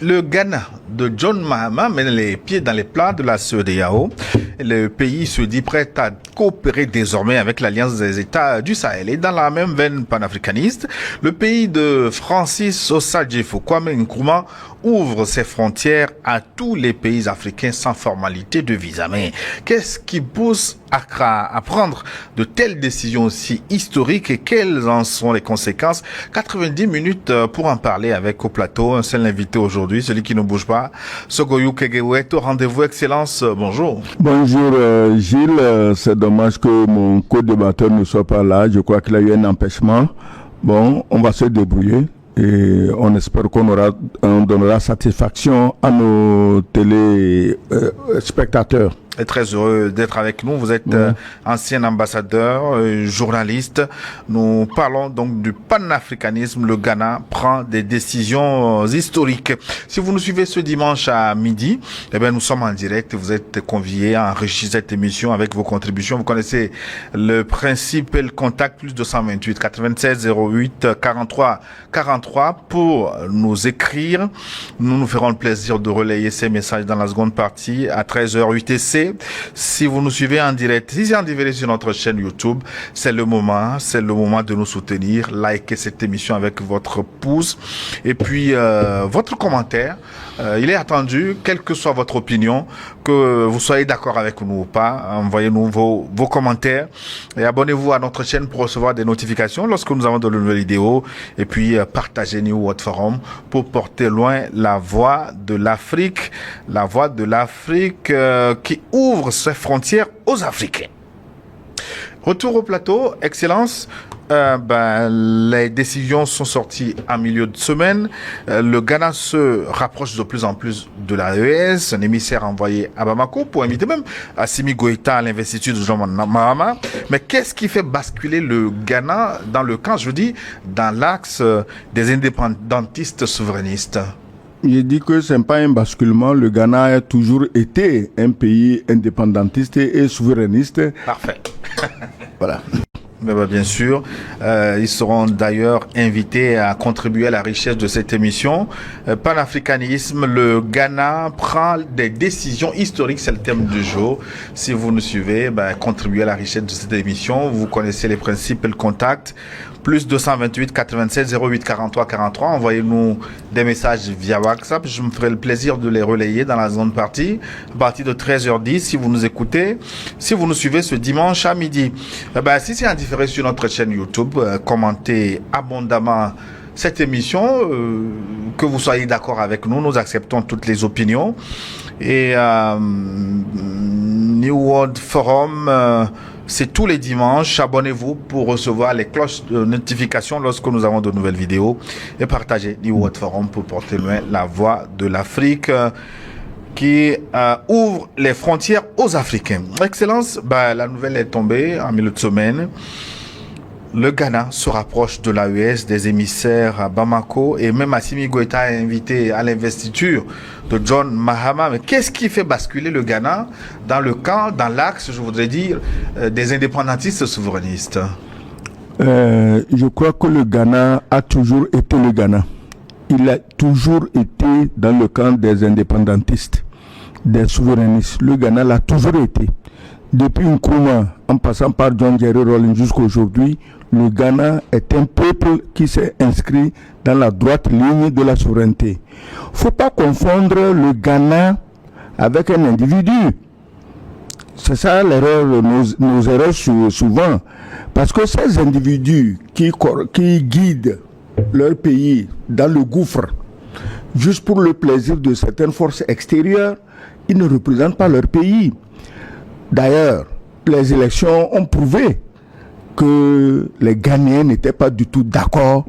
Le Ghana de John Mahama met les pieds dans les plats de la CEDEAO. Le pays se dit prêt à coopérer désormais avec l'Alliance des États du Sahel. Et dans la même veine panafricaniste, le pays de Francis Osadjifo Kwame Nkrumah ouvre ses frontières à tous les pays africains sans formalité de visa. Mais qu'est-ce qui pousse Accra à prendre de telles décisions aussi historiques et quelles en sont les conséquences? 90 minutes pour en parler avec au plateau un seul invité aujourd'hui, celui qui ne bouge pas, Sogoyou Kegewet. Au rendez-vous, Excellence, bonjour. Bonjour Gilles, c'est dommage que mon co-débatteur ne soit pas là, je crois qu'il a eu un empêchement. Bon, on va se débrouiller. Et on espère on donnera satisfaction à nos téléspectateurs. Et très heureux d'être avec nous. Vous êtes ancien ambassadeur, journaliste. Nous parlons donc du panafricanisme. Le Ghana prend des décisions historiques. Si vous nous suivez ce dimanche à midi, eh bien, nous sommes en direct. Vous êtes conviés à enrichir cette émission avec vos contributions. Vous connaissez le principe et le contact, plus 228 96 08 43 43 pour nous écrire. Nous nous ferons le plaisir de relayer ces messages dans la seconde partie à 13h UTC. Si vous nous suivez en direct, si c'est en direct sur notre chaîne YouTube, c'est le moment de nous soutenir. Likez cette émission avec votre pouce et puis votre commentaire. Il est attendu, quelle que soit votre opinion, que vous soyez d'accord avec nous ou pas. Envoyez-nous vos commentaires et abonnez-vous à notre chaîne pour recevoir des notifications lorsque nous avons de nouvelles vidéos. Et puis partagez New World Forum pour porter loin la voix de l'Afrique, qui ouvre ses frontières aux Africains. Retour au plateau, Excellence. Les décisions sont sorties en milieu de semaine. Le Ghana se rapproche de plus en plus de l'AES. Un émissaire envoyé à Bamako pour inviter même Assimi Goïta à l'investiture de John Mahama. Mais qu'est-ce qui fait basculer le Ghana dans le camp, dans l'axe des indépendantistes souverainistes? Je dis que ce n'est pas un basculement. Le Ghana a toujours été un pays indépendantiste et souverainiste. Parfait. Voilà. Mais bien sûr, ils seront d'ailleurs invités à contribuer à la richesse de cette émission. Panafricanisme, le Ghana prend des décisions historiques, c'est le thème du jour. Si vous nous suivez, contribuez à la richesse de cette émission. Vous connaissez les principes et le contact. Plus 228 96 08 43 43. Envoyez-nous des messages via WhatsApp. Je me ferai le plaisir de les relayer dans la seconde partie. À partir de 13h10, si vous nous écoutez, si vous nous suivez ce dimanche à midi. Si c'est en différé sur notre chaîne YouTube, commentez abondamment cette émission. Que vous soyez d'accord avec nous, nous acceptons toutes les opinions. Et New World Forum... c'est tous les dimanches. Abonnez-vous pour recevoir les cloches de notification lorsque nous avons de nouvelles vidéos. Et partagez New World Forum pour porter loin la voix de l'Afrique qui ouvre les frontières aux Africains. Excellence, la nouvelle est tombée en milieu de semaine. Le Ghana se rapproche de l'AES, des émissaires à Bamako et même Assimi Goïta est invité à l'investiture de John Mahama. Mais qu'est-ce qui fait basculer le Ghana dans le camp, dans l'axe, je voudrais dire, des indépendantistes souverainistes? Je crois que le Ghana a toujours été le Ghana. Il a toujours été dans le camp des indépendantistes, des souverainistes. Le Ghana l'a toujours été. Depuis Nkrumah, en passant par John Jerry Rawlings jusqu'à aujourd'hui, le Ghana est un peuple qui s'est inscrit dans la droite ligne de la souveraineté. Il ne faut pas confondre le Ghana avec un individu. C'est ça l'erreur, nos erreurs souvent. Parce que ces individus qui guident leur pays dans le gouffre, juste pour le plaisir de certaines forces extérieures, ils ne représentent pas leur pays. D'ailleurs, les élections ont prouvé que les Ghanéens n'étaient pas du tout d'accord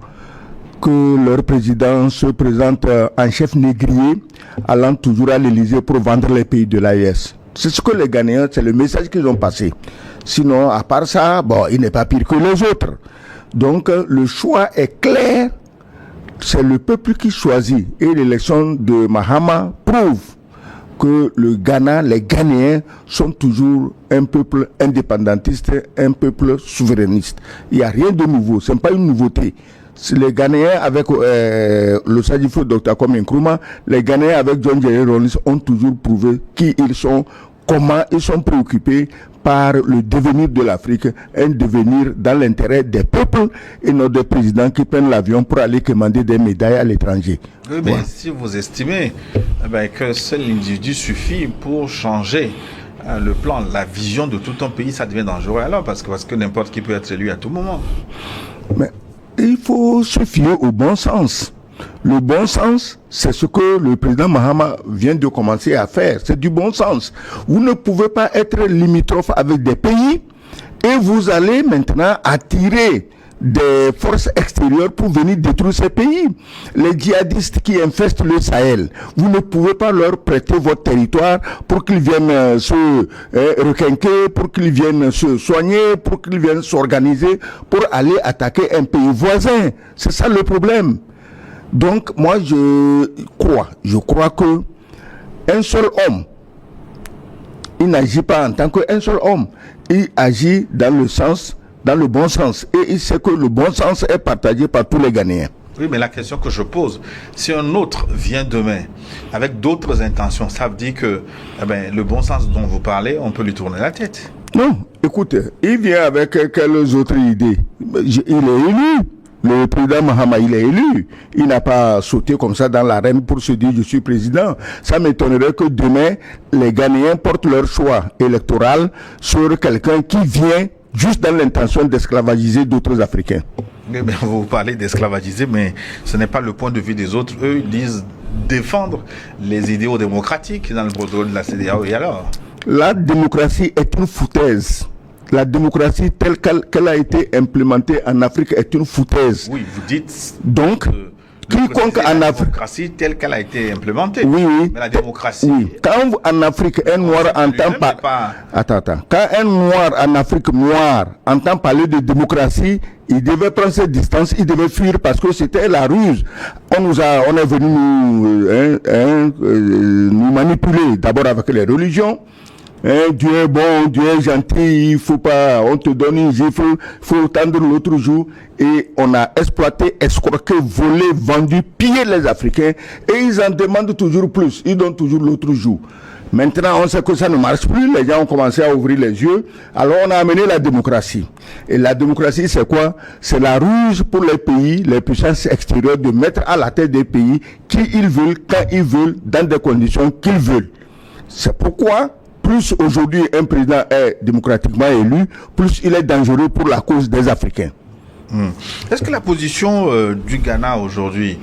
que leur président se présente en chef négrier, allant toujours à l'Élysée pour vendre les pays de l'AES. C'est ce que les Ghanéens, c'est le message qu'ils ont passé. Sinon, à part ça, il n'est pas pire que les autres. Donc, le choix est clair. C'est le peuple qui choisit. Et l'élection de Mahama prouve que le Ghana, les Ghanéens sont toujours un peuple indépendantiste, un peuple souverainiste. Il n'y a rien de nouveau, ce n'est pas une nouveauté. Les Ghanéens avec le Sadifo Dr Kwame Nkrumah, les Ghanéens avec John Jerry Rawlings ont toujours prouvé qui ils sont, comment ils sont préoccupés par le devenir de l'Afrique, un devenir dans l'intérêt des peuples et non des présidents qui prennent l'avion pour aller commander des médailles à l'étranger. Oui, mais si vous estimez que seul l'individu suffit pour changer le plan, la vision de tout un pays, ça devient dangereux alors parce que n'importe qui peut être élu à tout moment. Mais il faut se fier au bon sens. Le bon sens, c'est ce que le président Mahama vient de commencer à faire. C'est du bon sens. Vous ne pouvez pas être limitrophe avec des pays et vous allez maintenant attirer des forces extérieures pour venir détruire ces pays. Les djihadistes qui infestent le Sahel, vous ne pouvez pas leur prêter votre territoire pour qu'ils viennent se requinquer, pour qu'ils viennent se soigner, pour qu'ils viennent s'organiser, pour aller attaquer un pays voisin. C'est ça le problème. Donc, moi, je crois que un seul homme, il n'agit pas en tant qu'un seul homme, il agit dans le bon sens. Et il sait que le bon sens est partagé par tous les Ghanéens. Oui, mais la question que je pose, si un autre vient demain avec d'autres intentions, ça veut dire que le bon sens dont vous parlez, on peut lui tourner la tête. Non, écoute, il vient avec quelques autres idées. Il est élu. Le président Mahama, il est élu. Il n'a pas sauté comme ça dans l'arène pour se dire je suis président. Ça m'étonnerait que demain, les Ghanéens portent leur choix électoral sur quelqu'un qui vient juste dans l'intention d'esclavagiser d'autres Africains. Mais vous parlez d'esclavagiser, mais ce n'est pas le point de vue des autres. Eux, ils disent défendre les idéaux démocratiques dans le protocole de la CEDEAO. Et alors? La démocratie est une foutaise. La démocratie telle qu'elle a été implémentée en Afrique est une foutaise. Oui, vous dites. Donc, quiconque en Afrique. La démocratie telle qu'elle a été implémentée. Oui, oui. Mais la démocratie. Oui. Quand en Afrique, un noir entend Attends. Quand un noir en Afrique entend parler de démocratie, il devait prendre ses distances, il devait fuir parce que c'était la ruse. On est venu nous manipuler d'abord avec les religions. Dieu est bon, Dieu est gentil, il faut pas, on te donne une gifle, faut tendre l'autre jour. Et on a exploité, escroqué, volé, vendu, pillé les Africains. Et ils en demandent toujours plus. Ils donnent toujours l'autre jour. Maintenant, on sait que ça ne marche plus. Les gens ont commencé à ouvrir les yeux. Alors, on a amené la démocratie. Et la démocratie, c'est quoi? C'est la ruse pour les pays, les puissances extérieures, de mettre à la tête des pays qui ils veulent, quand ils veulent, dans des conditions qu'ils veulent. C'est pourquoi plus aujourd'hui un président est démocratiquement élu, plus il est dangereux pour la cause des Africains. Est-ce que la position du Ghana aujourd'hui,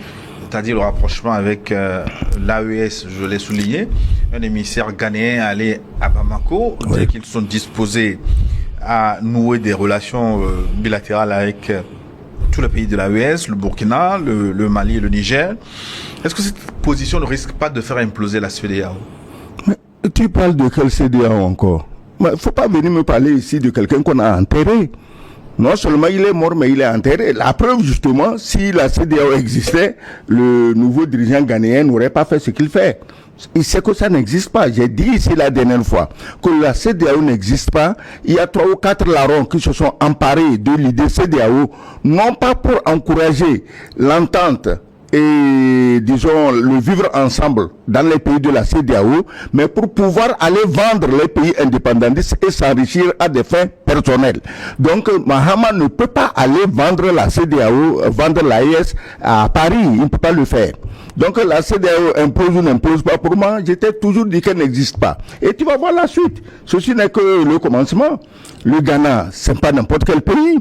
c'est-à-dire le rapprochement avec l'AES, je l'ai souligné, un émissaire ghanéen allé à Bamako, dire qu'ils sont disposés à nouer des relations bilatérales avec tous les pays de l'AES, le Burkina, le Mali et le Niger, est-ce que cette position ne risque pas de faire imploser la CEDEAO? Tu parles de quel CEDEAO encore? Il ne faut pas venir me parler ici de quelqu'un qu'on a enterré. Non seulement il est mort, mais il est enterré. La preuve, justement, si la CEDEAO existait, le nouveau dirigeant ghanéen n'aurait pas fait ce qu'il fait. Il sait que ça n'existe pas. J'ai dit ici la dernière fois que la CEDEAO n'existe pas. Il y a 3 ou 4 larrons qui se sont emparés de l'idée CEDEAO, non pas pour encourager l'entente et, disons, le vivre ensemble dans les pays de la CEDEAO, mais pour pouvoir aller vendre les pays indépendantistes et s'enrichir à des fins personnelles. Donc, Mahama ne peut pas aller vendre la CEDEAO, vendre l'AES à Paris. Il ne peut pas le faire. Donc, la CEDEAO impose ou n'impose pas. Pour moi, j'étais toujours dit qu'elle n'existe pas. Et tu vas voir la suite. Ceci n'est que le commencement. Le Ghana, c'est pas n'importe quel pays.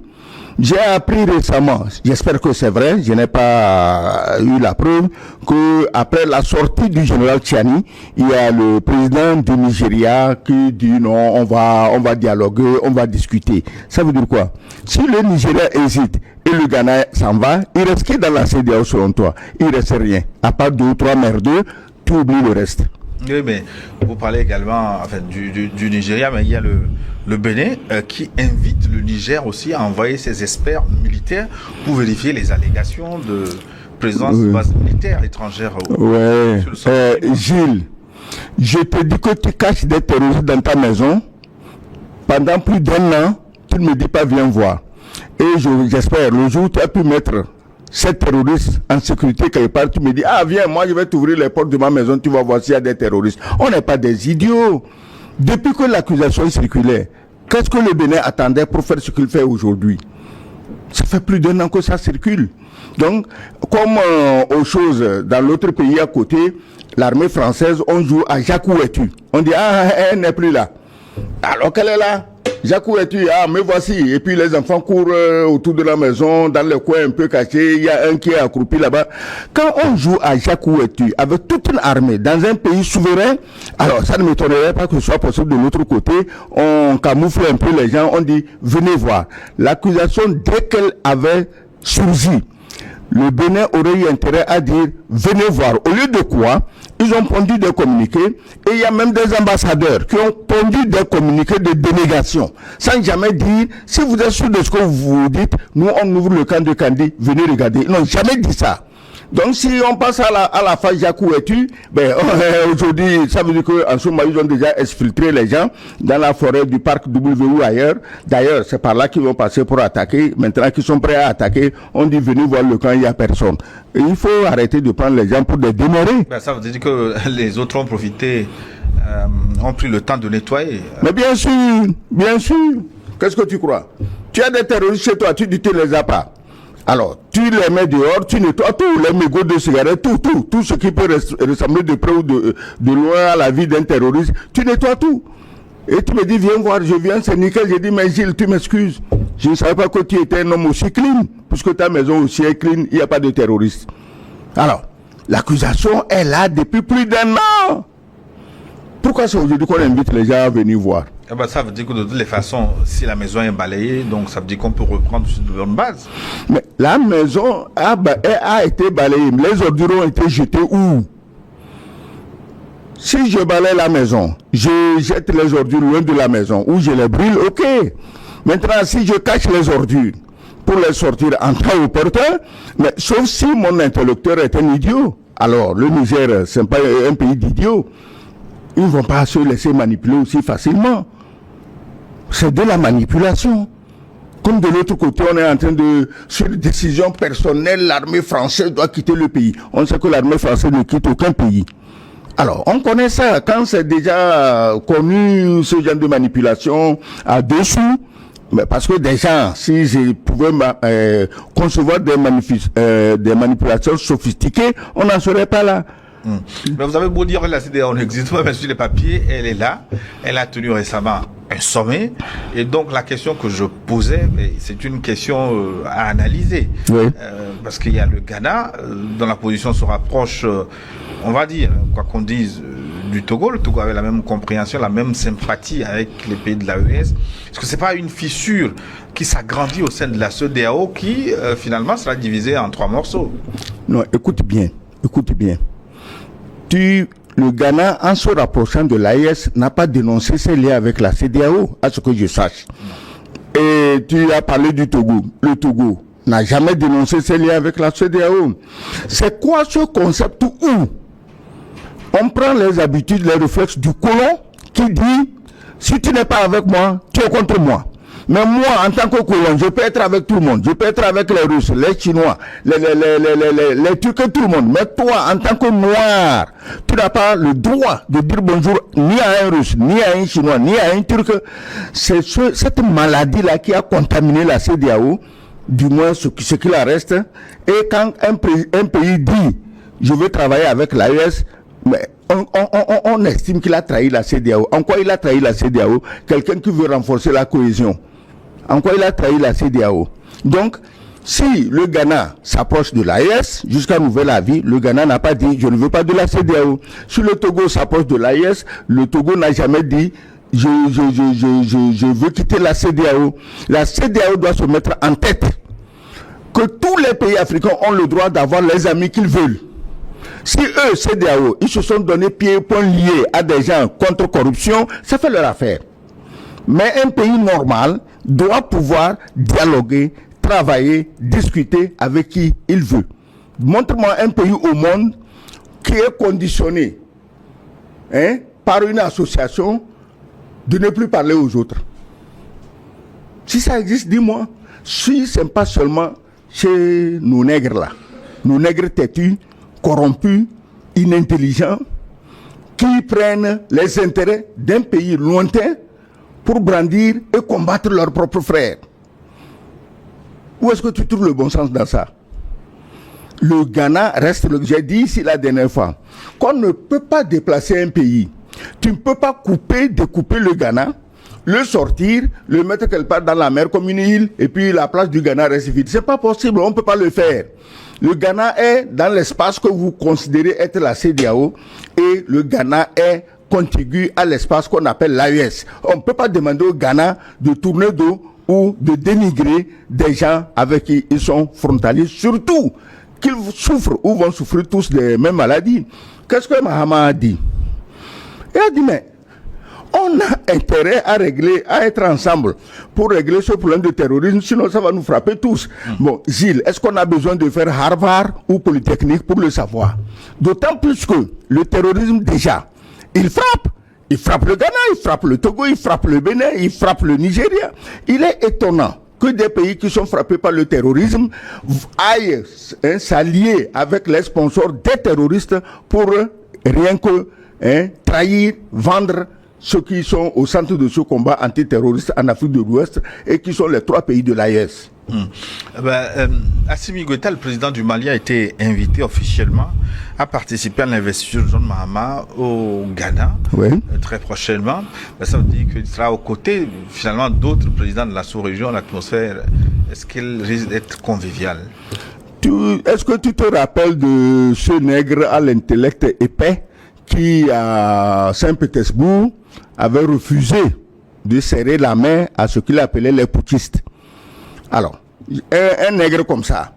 J'ai appris récemment, j'espère que c'est vrai, je n'ai pas eu la preuve, que après la sortie du général Tchiani, il y a le président du Nigeria qui dit non, on va dialoguer, on va discuter. Ça veut dire quoi? Si le Nigeria hésite et le Ghana s'en va, il reste qui dans la CEDEAO selon toi? Il reste rien. À part 2 ou 3 merdeux, tu oublies le reste. Oui, mais vous parlez également du Nigeria, mais il y a le Bénin qui invite le Niger aussi à envoyer ses experts militaires pour vérifier les allégations de présence de bases militaires étrangères. Ouais. Gilles, je te dis que tu caches des terroristes dans ta maison pendant plus d'1 an, tu ne me dis pas viens voir. Et j'espère le jour où tu as pu mettre ces terroristes en sécurité quelque part, tu me dis, ah viens, moi je vais t'ouvrir les portes de ma maison, tu vas voir s'il y a des terroristes. On n'est pas des idiots. Depuis que l'accusation circulait, qu'est-ce que le Bénin attendait pour faire ce qu'il fait aujourd'hui? Ça fait plus d'1 an que ça circule. Donc, comme aux choses dans l'autre pays à côté, l'armée française, on joue à Jacques où es-tu? On dit, ah, elle n'est plus là. Alors qu'elle est là. Jacques où es-tu? Ah, me voici. Et puis les enfants courent autour de la maison, dans le coin un peu caché. Il y a un qui est accroupi là-bas. Quand on joue à Jacques où es-tu, avec toute une armée, dans un pays souverain, alors ça ne m'étonnerait pas que ce soit possible de l'autre côté. On camoufle un peu les gens, on dit, venez voir. L'accusation, dès qu'elle avait surgi, le Bénin aurait eu intérêt à dire venez voir. Au lieu de quoi, ils ont pondu des communiqués et il y a même des ambassadeurs qui ont pondu des communiqués de délégation sans jamais dire si vous êtes sûr de ce que vous dites, nous on ouvre le camp de Kandi, venez regarder. Ils n'ont jamais dit ça. Donc si on passe à la phase Jacques où es-tu, ben aujourd'hui ça veut dire qu'en ce moment ils ont déjà exfiltré les gens dans la forêt du parc W ou ailleurs. D'ailleurs c'est par là qu'ils vont passer pour attaquer. Maintenant qu'ils sont prêts à attaquer, on dit venez voir le camp, il n'y a personne. Et il faut arrêter de prendre les gens pour des demeurés. Ben, ça veut dire que les autres ont profité, ont pris le temps de nettoyer. Mais bien sûr, bien sûr. Qu'est-ce que tu crois? Tu as des terroristes chez toi, tu dis tu les as pas. Alors, tu les mets dehors, tu nettoies tout, les mégots de cigarettes, tout ce qui peut ressembler de près ou de loin à la vie d'un terroriste, tu nettoies tout. Et tu me dis, viens voir, je viens, c'est nickel. J'ai dit, mais Gilles, tu m'excuses. Je ne savais pas que tu étais un homme aussi clean, puisque ta maison aussi est clean, il n'y a pas de terroriste. Alors, l'accusation est là depuis plus d'1 an. Pourquoi c'est aujourd'hui qu'on invite les gens à venir voir? Eh ben, ça veut dire que de toutes les façons, si la maison est balayée, donc ça veut dire qu'on peut reprendre sur de bonnes bases. Mais la maison a été balayée. Les ordures ont été jetées où? Si je balaye la maison, je jette les ordures loin de la maison, ou je les brûle, ok. Maintenant, si je cache les ordures pour les sortir en temps opportun, mais sauf si mon interlocuteur est un idiot. Alors, le Niger, c'est pas un pays d'idiots. Ils ne vont pas se laisser manipuler aussi facilement. C'est de la manipulation. Comme de l'autre côté, on est en train de, sur décision personnelle, l'armée française doit quitter le pays. On sait que l'armée française ne quitte aucun pays. Alors, on connaît ça. Quand c'est déjà connu, ce genre de manipulation à dessous, mais parce que des gens, si je pouvais concevoir des manipulations sophistiquées, on n'en serait pas là. Mais vous avez beau dire que la CEDEAO n'existe pas, mais sur les papiers, elle est là. Elle a tenu récemment un sommet. Et donc, la question que je posais, c'est une question à analyser. Oui. Parce qu'il y a le Ghana, dont la position se rapproche, on va dire, quoi qu'on dise, du Togo. Le Togo avait la même compréhension, la même sympathie avec les pays de l'AES. Est-ce que c'est pas une fissure qui s'agrandit au sein de la CEDEAO qui, finalement, sera divisée en 3 morceaux? Non, écoute bien. Le Ghana, en se rapprochant de l'AES, n'a pas dénoncé ses liens avec la CEDEAO, à ce que je sache. Et tu as parlé du Togo. Le Togo n'a jamais dénoncé ses liens avec la CEDEAO. C'est quoi ce concept où on prend les habitudes, les réflexes du colon qui dit, si tu n'es pas avec moi, tu es contre moi. Mais moi, en tant que colon, je peux être avec tout le monde. Je peux être avec les Russes, les Chinois, les Turcs, tout le monde. Mais toi, en tant que noir, tu n'as pas le droit de dire bonjour ni à un Russe, ni à un Chinois, ni à un Turc. C'est cette maladie-là qui a contaminé la CEDEAO, du moins ce qu'il en reste. Et quand un pays dit, je veux travailler avec l'AES, mais on estime qu'il a trahi la CEDEAO. En quoi il a trahi la CEDEAO? Quelqu'un qui veut renforcer la cohésion. En quoi il a trahi la CEDEAO? Donc, si le Ghana s'approche de l'AES, jusqu'à nouvel avis, le Ghana n'a pas dit « je ne veux pas de la CEDEAO ». Si le Togo s'approche de l'AES, le Togo n'a jamais dit « je veux quitter la CEDEAO ». La CEDEAO doit se mettre en tête que tous les pays africains ont le droit d'avoir les amis qu'ils veulent. Si eux, CEDEAO, ils se sont donné pied et poing liés à des gens contre corruption, ça fait leur affaire. Mais un pays normal doit pouvoir dialoguer, travailler, discuter avec qui il veut. Montre-moi un pays au monde qui est conditionné par une association de ne plus parler aux autres. Si ça existe, dis-moi. Si ce n'est pas seulement chez nos nègres là. Nos nègres têtus, corrompus, inintelligents, qui prennent les intérêts d'un pays lointain pour brandir et combattre leurs propres frères. Où est-ce que tu trouves le bon sens dans ça? Le Ghana reste, j'ai dit ici la dernière fois, qu'on ne peut pas déplacer un pays. Tu ne peux pas découper le Ghana, le sortir, le mettre quelque part dans la mer comme une île, et puis la place du Ghana reste vide. C'est pas possible, on ne peut pas le faire. Le Ghana est dans l'espace que vous considérez être la CEDEAO, et le Ghana est contigu à l'espace qu'on appelle l'AES. On ne peut pas demander au Ghana de tourner dos ou de dénigrer des gens avec qui ils sont frontaliers, surtout qu'ils souffrent ou vont souffrir tous des mêmes maladies. Qu'est-ce que Mahama a dit? Il a dit, mais on a intérêt à être ensemble pour régler ce problème de terrorisme, sinon ça va nous frapper tous. Bon, Gilles, est-ce qu'on a besoin de faire Harvard ou Polytechnique pour le savoir? D'autant plus que le terrorisme, déjà, il frappe. Il frappe le Ghana, il frappe le Togo, il frappe le Bénin, il frappe le Nigeria. Il est étonnant que des pays qui sont frappés par le terrorisme aillent s'allier avec les sponsors des terroristes pour rien que trahir, vendre ceux qui sont au centre de ce combat antiterroriste en Afrique de l'Ouest et qui sont les 3 pays de l'AES. Assimi Goïta, le président du Mali, a été invité officiellement à participer à l'investiture de John Mahama au Ghana, très prochainement. Ça veut dire qu'il sera aux côtés, finalement, d'autres présidents de la sous-région. L'atmosphère, est-ce qu'il risque d'être convivial? Est-ce que tu te rappelles de ce nègre à l'intellect épais qui, à Saint-Pétersbourg, avait refusé de serrer la main à ce qu'il appelait les putschistes? Alors, un nègre comme ça,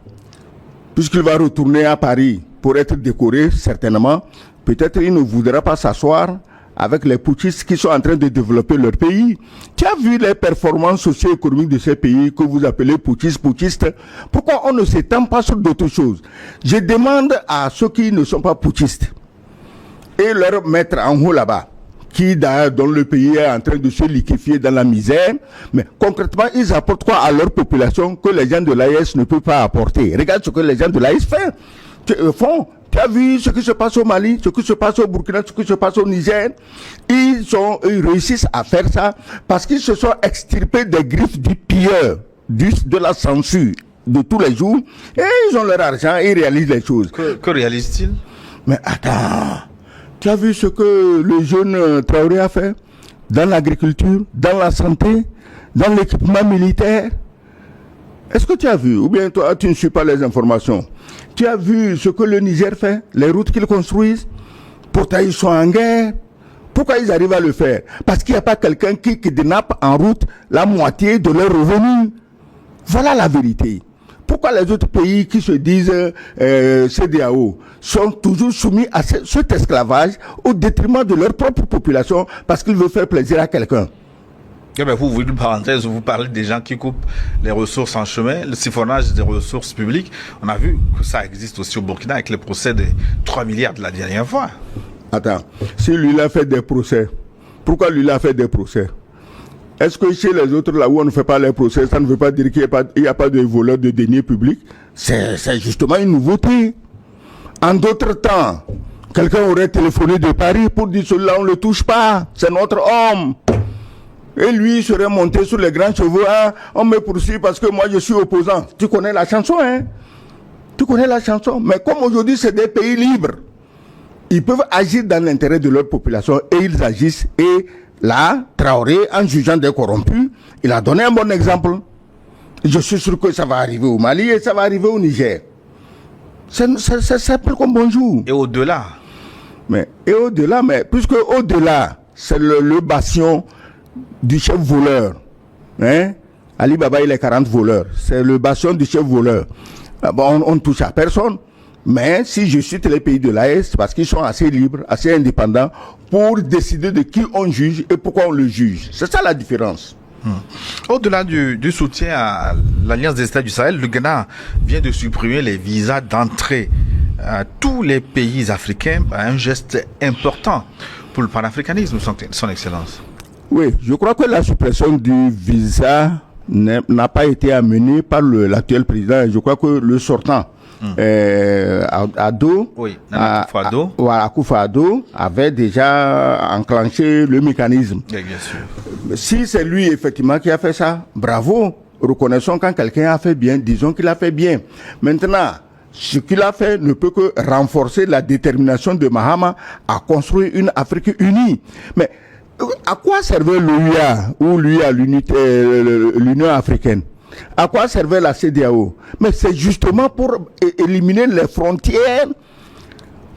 puisqu'il va retourner à Paris pour être décoré, certainement, peut-être il ne voudra pas s'asseoir avec les putschistes qui sont en train de développer leur pays. Tu as vu les performances socio-économiques de ces pays que vous appelez putschistes? Pourquoi on ne s'étend pas sur d'autres choses? Je demande à ceux qui ne sont pas putschistes et leur mettre en haut là-bas, dont le pays est en train de se liquéfier dans la misère, mais concrètement, ils apportent quoi à leur population que les gens de l'AES ne peuvent pas apporter? Regarde ce que les gens de l'AES font. Tu as vu ce qui se passe au Mali, ce qui se passe au Burkina, ce qui se passe au Niger? Ils réussissent à faire ça parce qu'ils se sont extirpés des griffes du pilleur, de la censure de tous les jours, et ils ont leur argent et ils réalisent les choses. Que réalisent-ils? Mais attends, tu as vu ce que le jeune Traoré a fait dans l'agriculture, dans la santé, dans l'équipement militaire? Est-ce que tu as vu? Ou bien toi, tu ne suis pas les informations? Tu as vu ce que le Niger fait? Les routes qu'ils construisent? Pourtant, ils sont en guerre. Pourquoi ils arrivent à le faire? Parce qu'il n'y a pas quelqu'un qui kidnappe en route la moitié de leurs revenus. Voilà la vérité. Pourquoi les autres pays qui se disent CEDEAO sont toujours soumis à cet esclavage au détriment de leur propre population parce qu'ils veulent faire plaisir à quelqu'un? Vous ouvrez une parenthèse, vous parlez des gens qui coupent les ressources en chemin, le siphonnage des ressources publiques. On a vu que ça existe aussi au Burkina avec le procès des 3 milliards de la dernière fois. Attends, si lui l'a fait des procès, pourquoi lui l'a fait des procès? Est-ce que chez les autres, là où on ne fait pas les procès, ça ne veut pas dire qu'il n'y a pas de voleur de deniers publics? C'est justement une nouveauté. En d'autres temps, quelqu'un aurait téléphoné de Paris pour dire celui-là, on ne le touche pas, c'est notre homme. Et lui, il serait monté sur les grands chevaux, hein, on me poursuit parce que moi je suis opposant. Tu connais la chanson, hein? Tu connais la chanson. Mais comme aujourd'hui, c'est des pays libres, ils peuvent agir dans l'intérêt de leur population et ils agissent. Et là, Traoré, en jugeant des corrompus, il a donné un bon exemple. Je suis sûr que ça va arriver au Mali et ça va arriver au Niger. C'est simple comme bonjour. Et au-delà? Mais puisque au-delà, c'est le bastion du chef voleur. Hein? Ali Baba, il est 40 voleurs. C'est le bastion du chef voleur. Bon, on ne touche à personne. Mais si je cite les pays de l'AES, c'est parce qu'ils sont assez libres, assez indépendants pour décider de qui on juge et pourquoi on le juge. C'est ça la différence. Au-delà du soutien à l'Alliance des États du Sahel, le Ghana vient de supprimer les visas d'entrée à tous les pays africains, un geste important pour le panafricanisme, son Excellence. Oui, je crois que la suppression du visa n'a pas été amené par l'actuel président. Je crois que le sortant, Addo, Akufo-Addo avait déjà enclenché le mécanisme. Oui, bien sûr. Si c'est lui effectivement qui a fait ça, bravo. Reconnaissons quand quelqu'un a fait bien, disons qu'il a fait bien. Maintenant, ce qu'il a fait ne peut que renforcer la détermination de Mahama à construire une Afrique unie. Mais à quoi servait l'OUA ou l'Union africaine? À quoi servait la CEDEAO? Mais c'est justement pour éliminer les frontières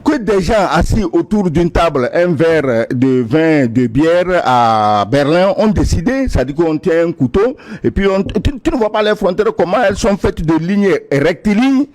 que des gens assis autour d'une table, un verre de vin, de bière à Berlin ont décidé, c'est-à-dire qu'on tient un couteau, et puis tu ne vois pas les frontières, comment elles sont faites de lignes rectilignes,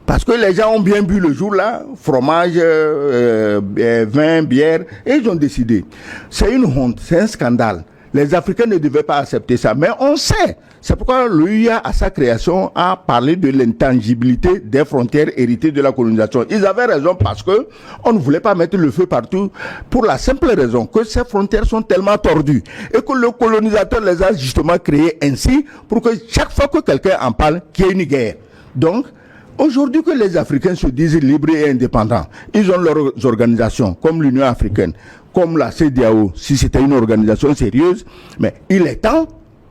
parce que les gens ont bien bu le jour-là, fromage, vin, bière, et ils ont décidé. C'est une honte, c'est un scandale. Les Africains ne devaient pas accepter ça, mais on sait. C'est pourquoi l'OUA, à sa création, a parlé de l'intangibilité des frontières héritées de la colonisation. Ils avaient raison parce que on ne voulait pas mettre le feu partout, pour la simple raison que ces frontières sont tellement tordues et que le colonisateur les a justement créées ainsi pour que chaque fois que quelqu'un en parle, qu'il y ait une guerre. Donc, aujourd'hui que les Africains se disent libres et indépendants, ils ont leurs organisations, comme l'Union africaine, comme la CEDEAO, si c'était une organisation sérieuse, mais il est temps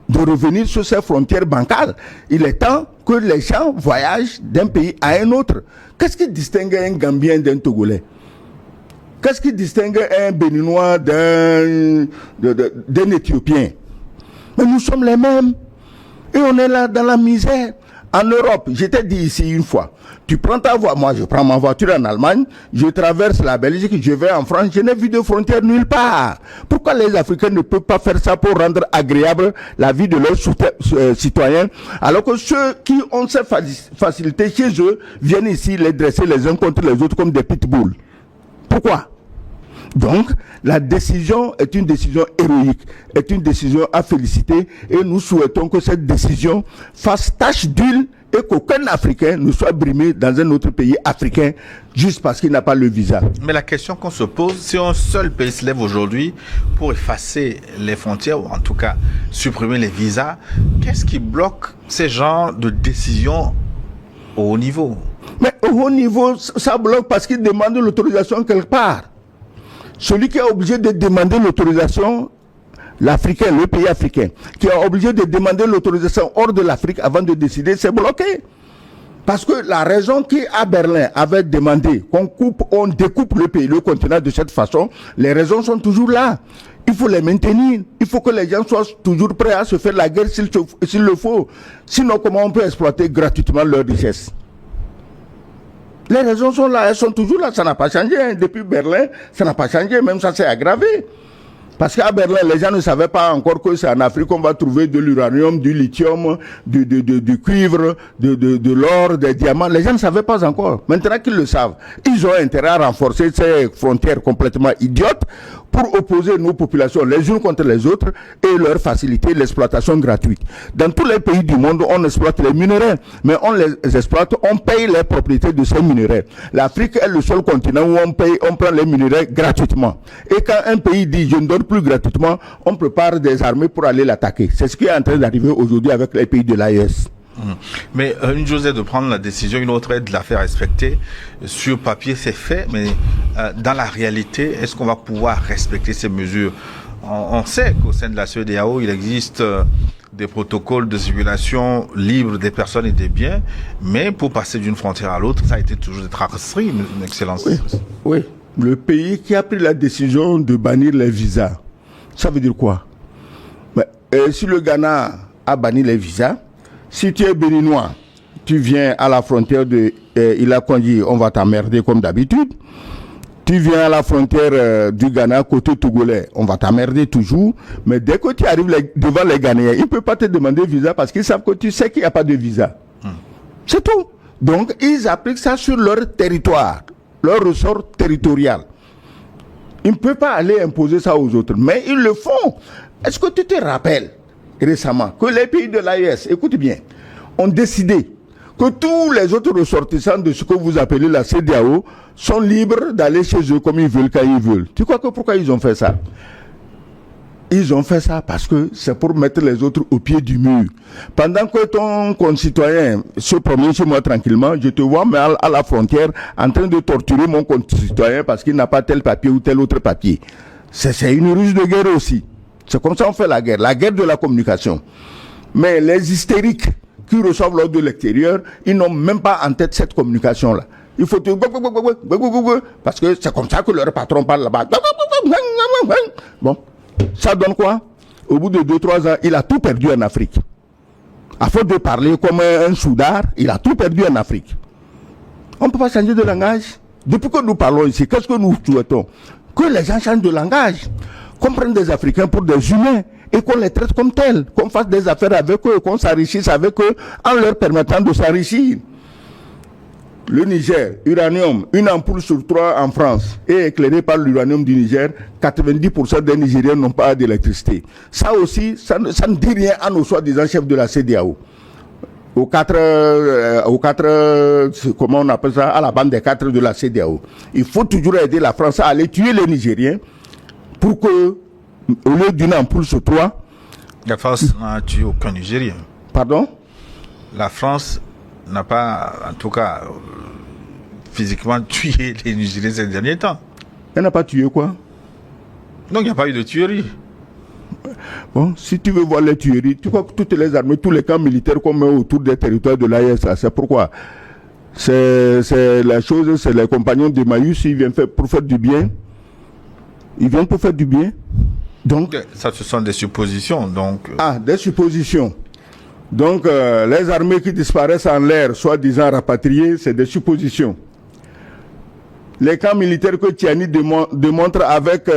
de revenir sur ces frontières bancales. Il est temps que les gens voyagent d'un pays à un autre. Qu'est-ce qui distingue un Gambien d'un Togolais? Qu'est-ce qui distingue un Béninois d'un Éthiopien? Mais nous sommes les mêmes. Et on est là dans la misère. En Europe, je t'ai dit ici une fois, tu prends ta voiture, moi je prends ma voiture en Allemagne, je traverse la Belgique, je vais en France, je n'ai vu de frontières nulle part. Pourquoi les Africains ne peuvent pas faire ça pour rendre agréable la vie de leurs citoyens, alors que ceux qui ont ces facilités chez eux viennent ici les dresser les uns contre les autres comme des pitbulls? Pourquoi? Donc, la décision est une décision héroïque, est une décision à féliciter, et nous souhaitons que cette décision fasse tache d'huile et qu'aucun Africain ne soit brimé dans un autre pays africain juste parce qu'il n'a pas le visa. Mais la question qu'on se pose, si un seul pays se lève aujourd'hui pour effacer les frontières, ou en tout cas supprimer les visas, qu'est-ce qui bloque ces genres de décisions au haut niveau? Mais au haut niveau, ça bloque parce qu'il demande l'autorisation quelque part. Celui qui est obligé de demander l'autorisation, l'Africain, le pays africain, qui est obligé de demander l'autorisation hors de l'Afrique avant de décider, c'est bloqué. Parce que la raison qui, à Berlin, avait demandé on découpe le pays, le continent de cette façon, les raisons sont toujours là. Il faut les maintenir. Il faut que les gens soient toujours prêts à se faire la guerre s'il le faut. Sinon, comment on peut exploiter gratuitement leurs richesses? Les raisons sont là, elles sont toujours là, ça n'a pas changé. Depuis Berlin, ça n'a pas changé, même ça s'est aggravé. Parce qu'à Berlin, les gens ne savaient pas encore que c'est en Afrique qu'on va trouver de l'uranium, du lithium, du cuivre, de l'or, des diamants. Les gens ne savaient pas encore. Maintenant qu'ils le savent, ils ont intérêt à renforcer ces frontières complètement idiotes pour opposer nos populations les unes contre les autres et leur faciliter l'exploitation gratuite. Dans tous les pays du monde, on exploite les minerais, mais on les exploite, on paye les propriétés de ces minerais. L'Afrique est le seul continent où on prend les minerais gratuitement. Et quand un pays dit « je ne donne plus gratuitement », on prépare des armées pour aller l'attaquer. C'est ce qui est en train d'arriver aujourd'hui avec les pays de l'AES. Mais une chose est de prendre la décision, une autre est de la faire respecter. Sur papier, c'est fait, mais dans la réalité, est-ce qu'on va pouvoir respecter ces mesures? On sait qu'au sein de la CEDEAO, il existe des protocoles de circulation libre des personnes et des biens, mais pour passer d'une frontière à l'autre, ça a été toujours des tracasseries, une excellence. Oui, le pays qui a pris la décision de bannir les visas, ça veut dire quoi? Si le Ghana a banni les visas, si tu es béninois, tu viens à la frontière de Ila-Kondji, on va t'emmerder comme d'habitude. Tu viens à la frontière du Ghana, côté togolais, on va t'emmerder toujours. Mais dès que tu arrives devant les Ghanéens, ils ne peuvent pas te demander visa parce qu'ils savent que tu sais qu'il n'y a pas de visa. C'est tout. Donc, ils appliquent ça sur leur territoire, leur ressort territorial. Ils ne peuvent pas aller imposer ça aux autres, mais ils le font. Est-ce que tu te rappelles récemment que les pays de l'AES, écoute bien, ont décidé que tous les autres ressortissants de ce que vous appelez la CEDEAO sont libres d'aller chez eux comme ils veulent, quand ils veulent. Tu crois que pourquoi ils ont fait ça? Ils ont fait ça parce que c'est pour mettre les autres au pied du mur. Pendant que ton concitoyen se promène chez moi tranquillement, je te vois mais à la frontière en train de torturer mon concitoyen parce qu'il n'a pas tel papier ou tel autre papier. C'est une ruse de guerre aussi. C'est comme ça qu'on fait la guerre de la communication. Mais les hystériques qui reçoivent l'ordre de l'extérieur, ils n'ont même pas en tête cette communication-là. Il faut te... Parce que c'est comme ça que leur patron parle là-bas. Bon, ça donne quoi? Au bout de 2-3 ans, il a tout perdu en Afrique. À force de parler comme un soudard, il a tout perdu en Afrique. On ne peut pas changer de langage. Depuis que nous parlons ici, qu'est-ce que nous souhaitons? Que les gens changent de langage. Qu'on prenne des Africains pour des humains et qu'on les traite comme tels, qu'on fasse des affaires avec eux, qu'on s'enrichisse avec eux en leur permettant de s'enrichir. Le Niger, uranium, une ampoule sur 3 en France est éclairée par l'uranium du Niger. 90% des Nigériens n'ont pas d'électricité. Ça aussi, ça ne dit rien à nos soi-disant chefs de la CEDEAO. Comment on appelle ça, à la bande des 4 de la CEDEAO. Il faut toujours aider la France à aller tuer les Nigériens pour que, au lieu d'une ampoule sur 3... La France n'a tué aucun Nigérien. Pardon? La France n'a pas, en tout cas, physiquement tué les Nigériens ces derniers temps. Elle n'a pas tué quoi? Donc il n'y a pas eu de tuerie. Bon, si tu veux voir les tueries, tu crois que toutes les armées, tous les camps militaires qu'on met autour des territoires de l'AES, c'est pourquoi? C'est la chose, c'est les compagnons de Maïus, ils viennent pour faire du bien. Ils viennent pour faire du bien. Donc, ça, ce sont des suppositions. Donc, des suppositions. Donc, les armées qui disparaissent en l'air, soi-disant rapatriées, c'est des suppositions. Les camps militaires que Tiani démontre avec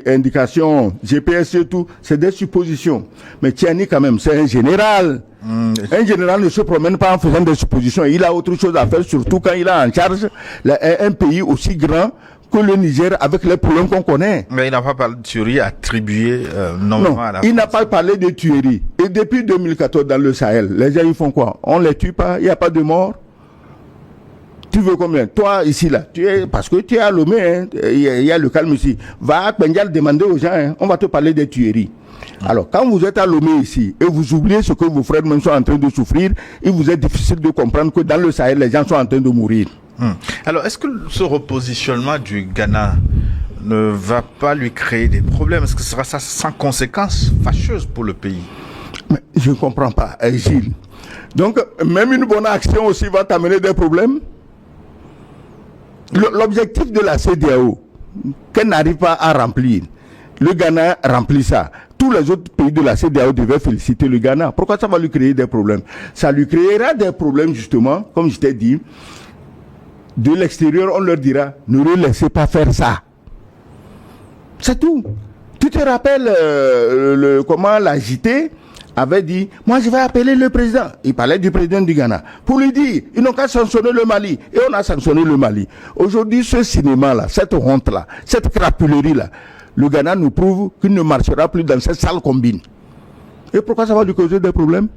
indication GPS et tout, c'est des suppositions. Mais Tiani, quand même, c'est un général. Un général ne se promène pas en faisant des suppositions. Il a autre chose à faire, surtout quand il a en charge un pays aussi grand que le Niger avec les problèmes qu'on connaît. Mais il n'a pas parlé de tuerie attribuée normalement à la France. Il n'a pas parlé de tuerie. Et depuis 2014 dans le Sahel, les gens ils font quoi? On les tue pas, il n'y a pas de mort. Tu veux combien? Toi, ici, là, parce que tu es à Lomé, hein, il y a le calme ici. Va à Kpendial demander aux gens, hein, on va te parler des tueries. Alors, quand vous êtes à Lomé ici, et vous oubliez ce que vos frères même sont en train de souffrir, il vous est difficile de comprendre que dans le Sahel, les gens sont en train de mourir. Alors, est-ce que ce repositionnement du Ghana ne va pas lui créer des problèmes? Est-ce que ce sera ça sans conséquences fâcheuses pour le pays? Mais je ne comprends pas, Gilles. Donc, même une bonne action aussi va t'amener des problèmes? L'objectif de la CEDEAO, qu'elle n'arrive pas à remplir, le Ghana remplit ça. Tous les autres pays de la CEDEAO devaient féliciter le Ghana. Pourquoi ça va lui créer des problèmes? Ça lui créera des problèmes justement, comme je t'ai dit. De l'extérieur, on leur dira, ne le laissez pas faire ça. C'est tout. Tu te rappelles comment la JT avait dit, moi je vais appeler le président. Il parlait du président du Ghana. Pour lui dire, ils n'ont qu'à sanctionner le Mali. Et on a sanctionné le Mali. Aujourd'hui, ce cinéma-là, cette honte-là, cette crapulerie-là, le Ghana nous prouve qu'il ne marchera plus dans cette sale combine. Et pourquoi ça va lui causer des problèmes?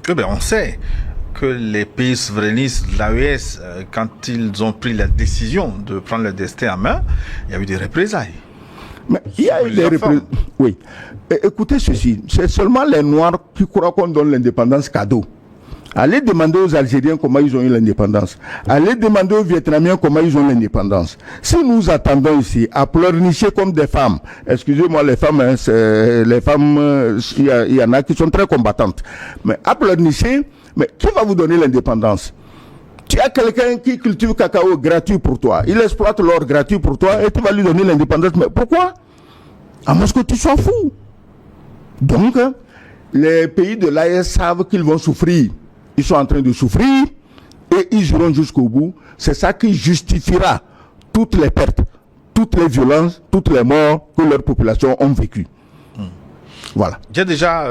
Eh bien, on sait que les pays souverainistes, l'AES, quand ils ont pris la décision de prendre le destin en main, il y a eu des représailles. Mais il y a eu des représailles. Oui. Écoutez ceci, c'est seulement les Noirs qui croient qu'on donne l'indépendance cadeau. Allez demander aux Algériens comment ils ont eu l'indépendance. Allez demander aux Vietnamiens comment ils ont l'indépendance. Si nous attendons ici à pleurnicher comme des femmes, excusez-moi les femmes, hein, il y en a qui sont très combattantes, mais à pleurnicher, mais qui va vous donner l'indépendance? Tu as quelqu'un qui cultive cacao gratuit pour toi, il exploite l'or gratuit pour toi et tu vas lui donner l'indépendance. Mais pourquoi? À moins que tu sois fou. Donc, les pays de l'AES savent qu'ils vont souffrir. Ils sont en train de souffrir et ils iront jusqu'au bout. C'est ça qui justifiera toutes les pertes, toutes les violences, toutes les morts que leur population ont vécues. Voilà. J'ai déjà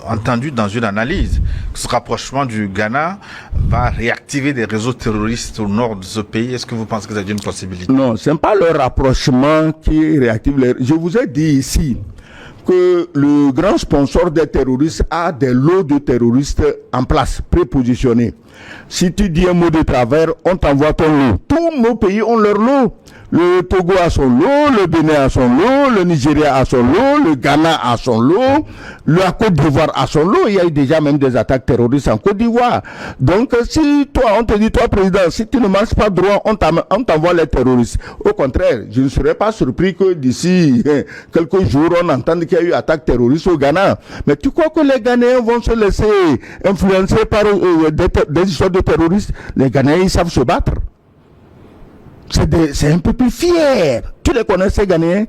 entendu dans une analyse que ce rapprochement du Ghana va réactiver des réseaux terroristes au nord de ce pays. Est-ce que vous pensez que c'est une possibilité? Non, ce n'est pas le rapprochement qui réactive les... Je vous ai dit ici que le grand sponsor des terroristes a des lots de terroristes en place, prépositionnés. Si tu dis un mot de travers, on t'envoie ton lot. Tous nos pays ont leur lot. Le Togo a son lot, le Bénin a son lot, le Nigeria a son lot, le Ghana a son lot, la Côte d'Ivoire a son lot. Il y a eu déjà même des attaques terroristes en Côte d'Ivoire. Donc, si toi, on te dit, toi, président, si tu ne marches pas droit, on t'envoie les terroristes. Au contraire, je ne serais pas surpris que d'ici quelques jours, on entende qu'il y a eu attaque terroriste au Ghana. Mais tu crois que les Ghanéens vont se laisser influencer par des histoires de terroristes? Les Ghanéens, ils savent se battre. C'est un peu plus fier. Tu les connais, ces Ghanéens?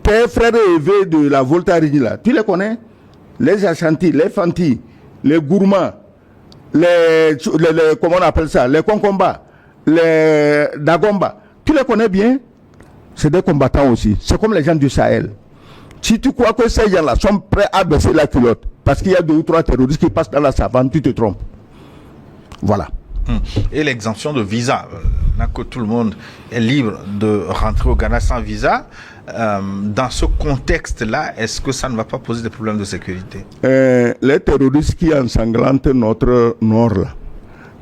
Tes frères élevés de la Volta-Rini, là, tu les connais? Les Ashanti, les Fanti, les Gourmands, les comment on appelle ça? Les Konkomba, les Dagomba. Tu les connais bien? C'est des combattants aussi. C'est comme les gens du Sahel. Si tu crois que ces gens-là sont prêts à baisser la culotte parce qu'il y a 2 ou 3 terroristes qui passent dans la savane, tu te trompes. Voilà. Et l'exemption de visa, là que tout le monde est libre de rentrer au Ghana sans visa, dans ce contexte-là, est-ce que ça ne va pas poser des problèmes de sécurité? Les terroristes qui ensanglantent notre nord, là,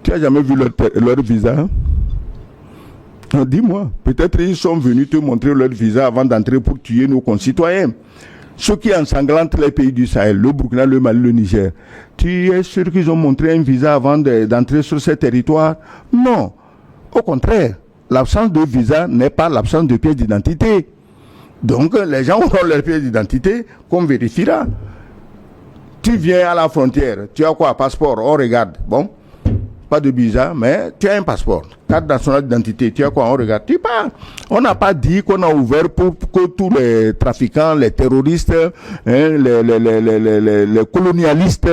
tu n'as jamais vu leur visa? Non, dis-moi, peut-être ils sont venus te montrer leur visa avant d'entrer pour tuer nos concitoyens. Ceux qui ensanglantent les pays du Sahel, le Burkina, le Mali, le Niger, tu es sûr qu'ils ont montré un visa avant d'entrer sur ces territoires? Non. Au contraire, l'absence de visa n'est pas l'absence de pièce d'identité. Donc, les gens auront leur pièce d'identité qu'on vérifiera. Tu viens à la frontière, tu as quoi? Passeport, on regarde. Bon, pas de visa, mais tu as un passeport. Carte nationale d'identité, tu as quoi? On regarde. Tu pars. On n'a pas dit qu'on a ouvert pour que tous les trafiquants, les terroristes, les colonialistes,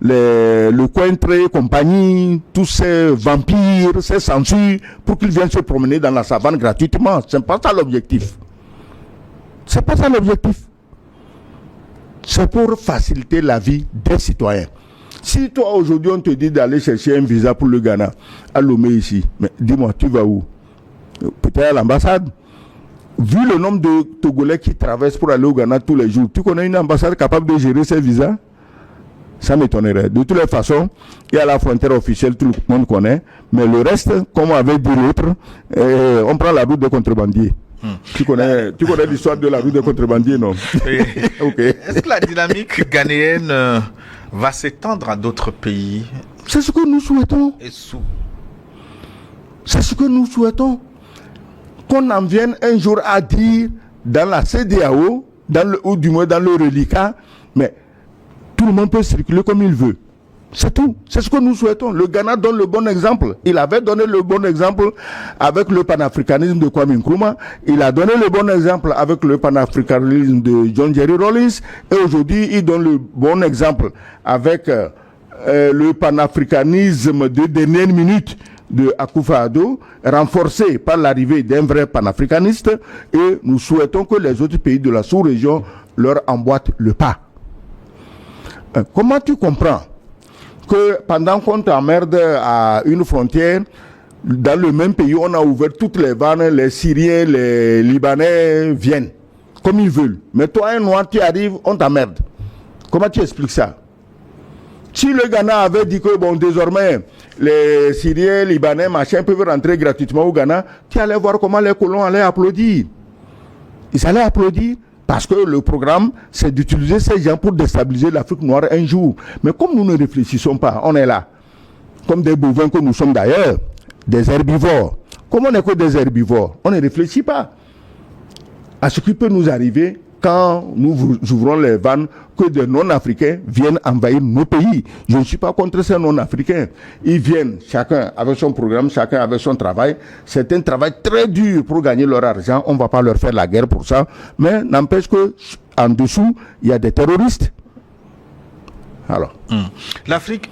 le cointré, compagnie, tous ces vampires, ces censures, pour qu'ils viennent se promener dans la savane gratuitement. C'est pas ça l'objectif. C'est pas ça l'objectif. C'est pour faciliter la vie des citoyens. Si toi aujourd'hui on te dit d'aller chercher un visa pour le Ghana, à Lomé ici, mais dis-moi, tu vas où? Peut-être à l'ambassade. Vu le nombre de Togolais qui traversent pour aller au Ghana tous les jours, tu connais une ambassade capable de gérer ces visas? Ça m'étonnerait. De toutes les façons, il y a la frontière officielle, tout le monde connaît, mais le reste, comme avait dit l'autre, on prend la route des contrebandiers. Tu connais l'histoire de la route des contrebandiers, non? Oui. Okay. Est-ce que la dynamique ghanéenne va s'étendre à d'autres pays? C'est ce que nous souhaitons. C'est ce que nous souhaitons. Qu'on en vienne un jour à dire dans la CEDEAO, ou du moins dans le reliquat, mais tout le monde peut circuler comme il veut. C'est tout. C'est ce que nous souhaitons. Le Ghana donne le bon exemple. Il avait donné le bon exemple avec le panafricanisme de Kwame Nkrumah. Il a donné le bon exemple avec le panafricanisme de John Jerry Rawlings. Et aujourd'hui, il donne le bon exemple avec le panafricanisme de dernière minute de Akufo-Addo, renforcé par l'arrivée d'un vrai panafricaniste. Et nous souhaitons que les autres pays de la sous-région leur emboîtent le pas. Comment tu comprends que pendant qu'on t'emmerde à une frontière, dans le même pays, on a ouvert toutes les vannes, les Syriens, les Libanais viennent, comme ils veulent. Mais toi, un noir, tu arrives, on t'emmerde. Comment tu expliques ça? Si le Ghana avait dit que, bon, désormais, les Syriens, Libanais, machin, peuvent rentrer gratuitement au Ghana, tu allais voir comment les colons allaient applaudir. Ils allaient applaudir. Parce que le programme, c'est d'utiliser ces gens pour déstabiliser l'Afrique noire un jour. Mais comme nous ne réfléchissons pas, on est là. Comme des bovins que nous sommes d'ailleurs, des herbivores. Comme on n'est que des herbivores, on ne réfléchit pas à ce qui peut nous arriver quand nous ouvrons les vannes que des non-africains viennent envahir nos pays. Je ne suis pas contre ces non-africains. Ils viennent, chacun avec son programme, chacun avec son travail. C'est un travail très dur pour gagner leur argent. On ne va pas leur faire la guerre pour ça. Mais n'empêche que en dessous, il y a des terroristes. Alors. L'Afrique,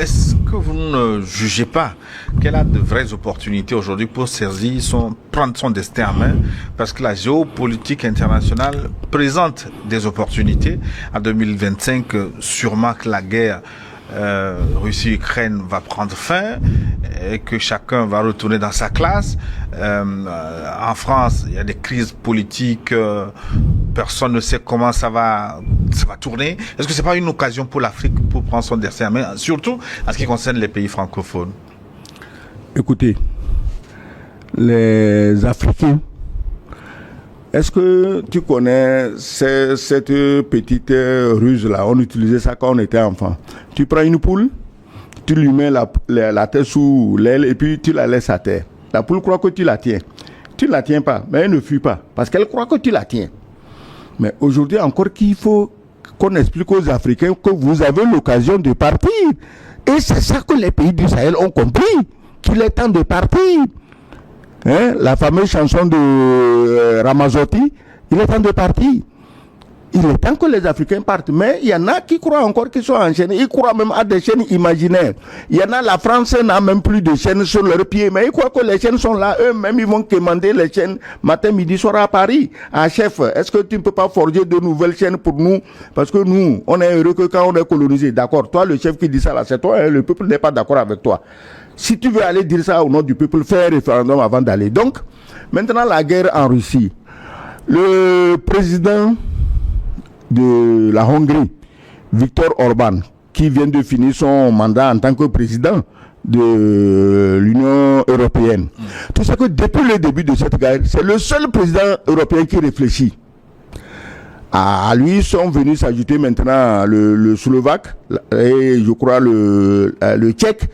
est-ce que vous ne jugez pas qu'elle a de vraies opportunités aujourd'hui pour saisir prendre son destin en main? Parce que la géopolitique internationale présente des opportunités. En 2025, sûrement que la guerre Russie-Ukraine va prendre fin et que chacun va retourner dans sa classe. En France, il y a des crises politiques. Personne ne sait comment ça va ça va tourner. Est-ce que c'est pas une occasion pour l'Afrique pour prendre son destin en main, surtout en ce qui concerne les pays francophones? Écoutez, les Africains, est-ce que tu connais cette petite ruse-là? On utilisait ça quand on était enfant. Tu prends une poule, tu lui mets la tête sous l'aile et puis tu la laisses à terre. La poule croit que tu la tiens. Tu ne la tiens pas, mais elle ne fuit pas parce qu'elle croit que tu la tiens. Mais aujourd'hui encore qu'il faut qu'on explique aux Africains que vous avez l'occasion de partir. Et c'est ça que les pays du Sahel ont compris, qu'il est temps de partir. Hein? La fameuse chanson de Ramazotti, il est temps de partir. Il est temps que les Africains partent. Mais il y en a qui croient encore qu'ils sont enchaînés. Ils croient même à des chaînes imaginaires. Il y en a, la France n'a même plus de chaînes sur leurs pieds. Mais ils croient que les chaînes sont là. Eux-mêmes, ils vont commander les chaînes matin, midi, soir à Paris. Ah, chef, est-ce que tu ne peux pas forger de nouvelles chaînes pour nous? Parce que nous, on est heureux que quand on est colonisé. D'accord, toi, le chef qui dit ça là, c'est toi. Hein, le peuple n'est pas d'accord avec toi. Si tu veux aller dire ça au nom du peuple, fais un référendum avant d'aller. Donc, maintenant, la guerre en Russie. Le président de la Hongrie, Viktor Orban, qui vient de finir son mandat en tant que président de l'Union européenne. Tu sais que depuis le début de cette guerre, c'est le seul président européen qui réfléchit. À lui sont venus s'ajouter maintenant le Slovaque et je crois le Tchèque.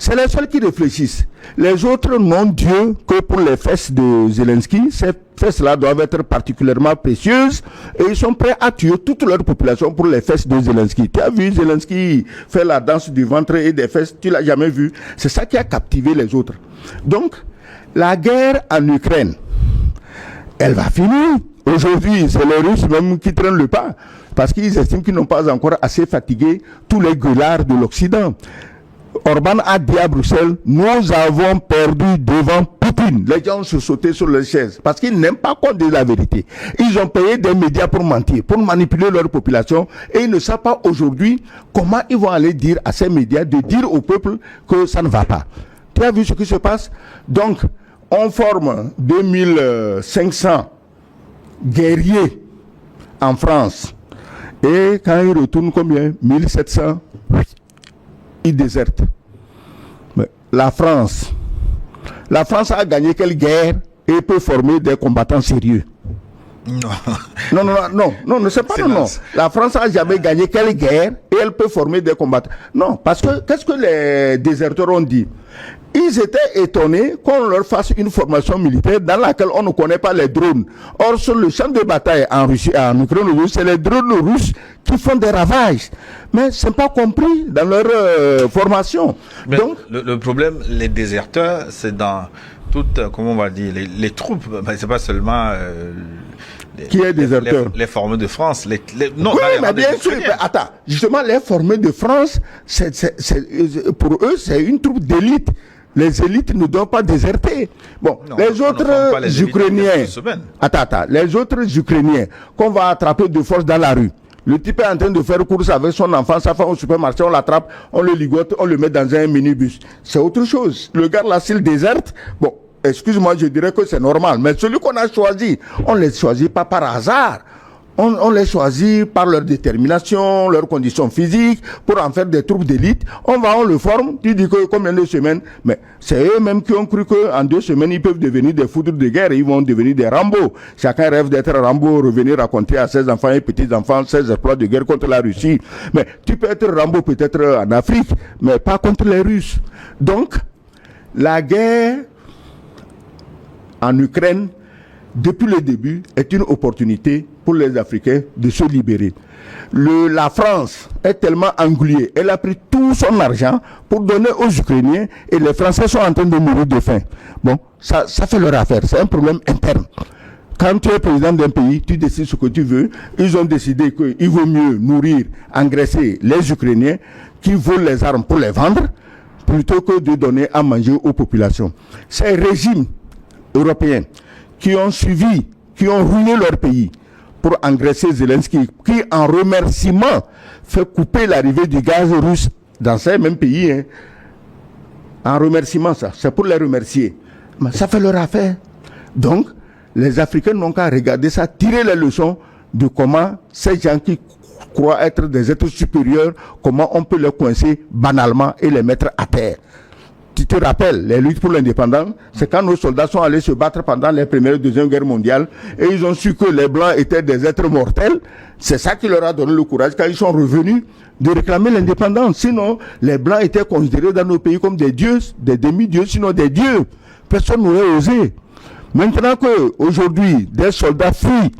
C'est les seuls qui réfléchissent. Les autres n'ont Dieu que pour les fesses de Zelensky. Ces fesses-là doivent être particulièrement précieuses et ils sont prêts à tuer toute leur population pour les fesses de Zelensky. Tu as vu Zelensky faire la danse du ventre et des fesses? Tu l'as jamais vu? C'est ça qui a captivé les autres. Donc, la guerre en Ukraine, elle va finir. Aujourd'hui, c'est les Russes même qui traînent le pas parce qu'ils estiment qu'ils n'ont pas encore assez fatigué tous les gueulards de l'Occident. Orban a dit à Bruxelles, nous avons perdu devant Poutine. Les gens se sautaient sur les chaises parce qu'ils n'aiment pas qu'on dise la vérité. Ils ont payé des médias pour mentir, pour manipuler leur population et ils ne savent pas aujourd'hui comment ils vont aller dire à ces médias de dire au peuple que ça ne va pas. Tu as vu ce qui se passe? Donc, on forme 2500 guerriers en France et quand ils retournent combien? 1700. Ils désertent. Mais la France a gagné quelle guerre et peut former des combattants sérieux? Non, c'est pas non. La France a jamais gagné quelle guerre et elle peut former des combattants. Non, parce que qu'est-ce que les déserteurs ont dit? Ils étaient étonnés qu'on leur fasse une formation militaire dans laquelle on ne connaît pas les drones. Or, sur le champ de bataille en Russie, en Ukraine, c'est les drones russes qui font des ravages. Mais ce n'est pas compris dans leur formation. Mais donc, le problème, les déserteurs, c'est dans toutes, comment on va dire, les troupes. C'est pas seulement qui est déserteur? Les formés de France. Non, oui, mais bien sûr. Attends, justement, les formés de France, pour eux, c'est une troupe d'élite. Les élites ne doivent pas déserter. Bon, non, les autres Ukrainiens. Les autres Ukrainiens qu'on va attraper de force dans la rue. Le type est en train de faire course avec son enfant, sa femme au supermarché, on l'attrape, on le ligote, on le met dans un minibus. C'est autre chose. Le gars là, s'il déserte, bon, excuse-moi, je dirais que c'est normal. Mais celui qu'on a choisi, on ne les choisit pas par hasard. On les choisit par leur détermination, leurs conditions physiques, pour en faire des troupes d'élite. On le forme, tu dis que combien de semaines? Mais c'est eux-mêmes qui ont cru qu'en 2 semaines, ils peuvent devenir des foudres de guerre, ils vont devenir des Rambo. Chacun rêve d'être Rambo, revenir raconter à ses enfants et petits-enfants ses exploits de guerre contre la Russie. Mais tu peux être Rambo peut-être en Afrique, mais pas contre les Russes. Donc, la guerre en Ukraine, depuis le début, est une opportunité pour les Africains de se libérer. La France est tellement engluée, elle a pris tout son argent pour donner aux Ukrainiens et les Français sont en train de mourir de faim. Bon, ça fait leur affaire, c'est un problème interne. Quand tu es président d'un pays, tu décides ce que tu veux. Ils ont décidé qu'il vaut mieux nourrir, engraisser les Ukrainiens qui volent les armes pour les vendre plutôt que de donner à manger aux populations. Ces régimes européens qui ont suivi, qui ont ruiné leur pays pour engraisser Zelensky, qui en remerciement fait couper l'arrivée du gaz russe dans ces mêmes pays. Hein. En remerciement, ça, c'est pour les remercier. Mais ça fait leur affaire. Donc, les Africains n'ont qu'à regarder ça, tirer les leçons de comment ces gens qui croient être des êtres supérieurs, comment on peut les coincer banalement et les mettre à terre? Tu te rappelles, les luttes pour l'indépendance, c'est quand nos soldats sont allés se battre pendant les première et deuxième guerre mondiale et ils ont su que les Blancs étaient des êtres mortels. C'est ça qui leur a donné le courage quand ils sont revenus de réclamer l'indépendance. Sinon, les Blancs étaient considérés dans nos pays comme des dieux, des demi-dieux, sinon des dieux. Personne n'aurait osé. Maintenant qu'aujourd'hui, des soldats fuient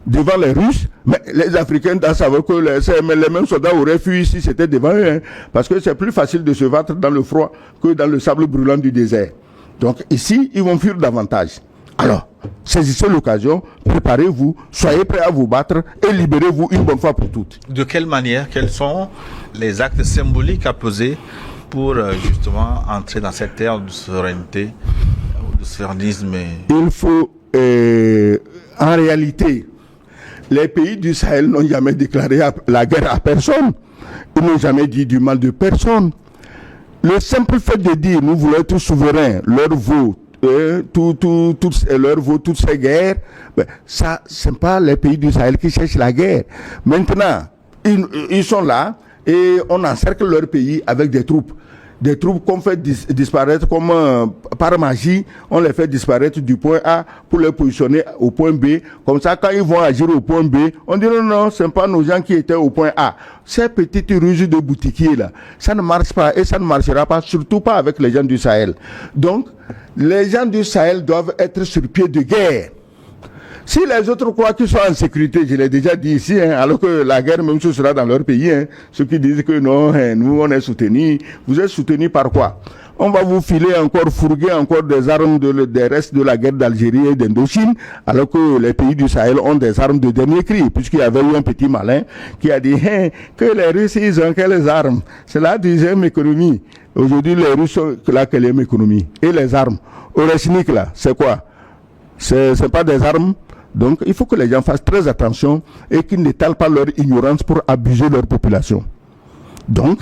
devant les Russes, mais les Africains doivent savoir que les mêmes soldats auraient fui si c'était devant eux, hein, parce que c'est plus facile de se battre dans le froid que dans le sable brûlant du désert. Donc ici, ils vont fuir davantage. Alors, saisissez l'occasion, préparez-vous, soyez prêts à vous battre et libérez-vous une bonne fois pour toutes. De quelle manière, quels sont les actes symboliques à poser pour justement entrer dans cette ère de souveraineté, de souverainisme? Il faut, en réalité, les pays du Sahel n'ont jamais déclaré la guerre à personne. Ils n'ont jamais dit du mal de personne. Le simple fait de dire nous voulons être souverains, leur vaut toutes ces guerres, ben, ça, c'est pas les pays du Sahel qui cherchent la guerre. Maintenant, ils sont là et on encercle leur pays avec des troupes. Des troupes qu'on fait disparaître comme par magie, on les fait disparaître du point A pour les positionner au point B. Comme ça, quand ils vont agir au point B, on dit non, ce n'est pas nos gens qui étaient au point A. Ces petites ruses de boutiquiers là, ça ne marche pas et ça ne marchera pas, surtout pas avec les gens du Sahel. Donc, les gens du Sahel doivent être sur pied de guerre. Si les autres croient qu'ils sont en sécurité, je l'ai déjà dit ici, hein, alors que la guerre même ce sera dans leur pays, hein, ceux qui disent que non, hein, nous on est soutenus, vous êtes soutenus par quoi? On va vous filer encore, fourguer encore des armes des restes de la guerre d'Algérie et d'Indochine, alors que les pays du Sahel ont des armes de dernier cri, puisqu'il y avait eu un petit malin qui a dit hein, que les Russes ils ont quelles armes? C'est la deuxième économie. Aujourd'hui les Russes ont la quatrième économie. Et les armes? Orechnik là, c'est quoi? C'est pas des armes. Donc, il faut que les gens fassent très attention et qu'ils n'étalent pas leur ignorance pour abuser leur population. Donc,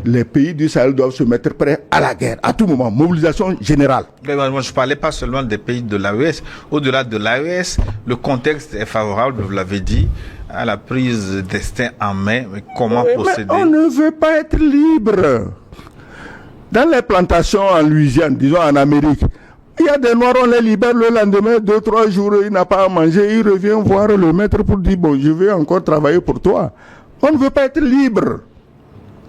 les pays du Sahel doivent se mettre prêts à la guerre, à tout moment, mobilisation générale. Mais moi, je ne parlais pas seulement des pays de l'AES. Au-delà de l'AES, le contexte est favorable, vous l'avez dit, à la prise de destin en main. Mais comment procéder? Mais on ne veut pas être libre. Dans les plantations en Louisiane, disons en Amérique, il y a des Noirs, on les libère le lendemain, 2-3 jours, il n'a pas à manger, il revient voir le maître pour dire, bon, je vais encore travailler pour toi. On ne veut pas être libre.